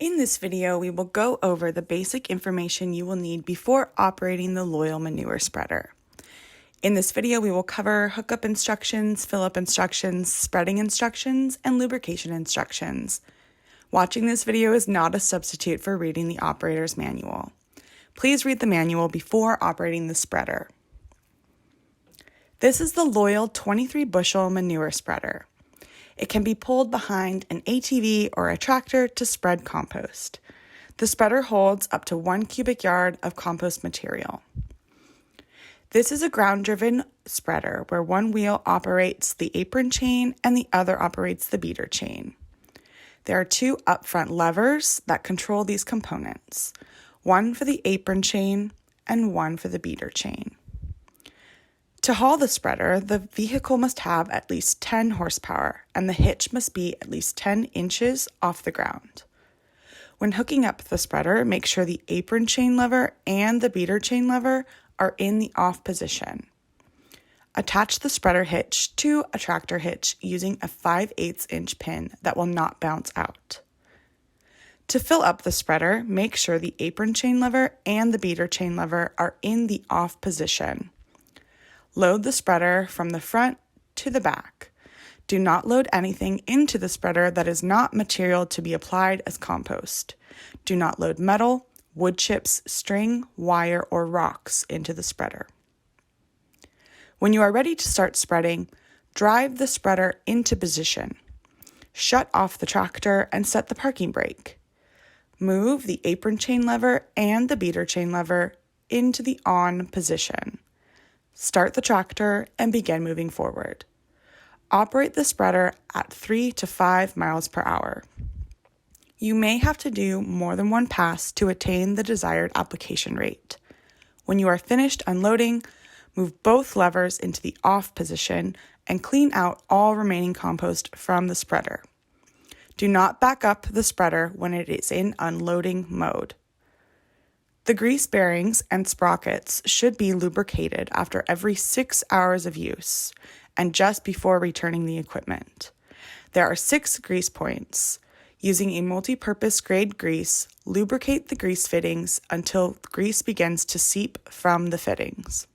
In this video, we will go over the basic information you will need before operating the Loyal Manure Spreader. In this video, we will cover hookup instructions, fill-up instructions, spreading instructions, and lubrication instructions. Watching this video is not a substitute for reading the operator's manual. Please read the manual before operating the spreader. This is the Loyal 23-bushel manure spreader. It can be pulled behind an ATV or a tractor to spread compost. The spreader holds up to 1 cubic yard of compost material. This is a ground-driven spreader where one wheel operates the apron chain and the other operates the beater chain. There are two upfront levers that control these components, one for the apron chain and one for the beater chain. To haul the spreader, the vehicle must have at least 10 horsepower and the hitch must be at least 10 inches off the ground. When hooking up the spreader, make sure the apron chain lever and the beater chain lever are in the off position. Attach the spreader hitch to a tractor hitch using a 5/8 inch pin that will not bounce out. To fill up the spreader, make sure the apron chain lever and the beater chain lever are in the off position. Load the spreader from the front to the back. Do not load anything into the spreader that is not material to be applied as compost. Do not load metal, wood chips, string, wire, or rocks into the spreader. When you are ready to start spreading, drive the spreader into position. Shut off the tractor and set the parking brake. Move the apron chain lever and the beater chain lever into the on position. Start the tractor and begin moving forward. Operate the spreader at 3 to 5 miles per hour. You may have to do more than one pass to attain the desired application rate. When you are finished unloading, move both levers into the off position and clean out all remaining compost from the spreader. Do not back up the spreader when it is in unloading mode. The grease bearings and sprockets should be lubricated after every 6 hours of use and just before returning the equipment. There are 6 grease points. Using a multi-purpose grade grease, lubricate the grease fittings until grease begins to seep from the fittings.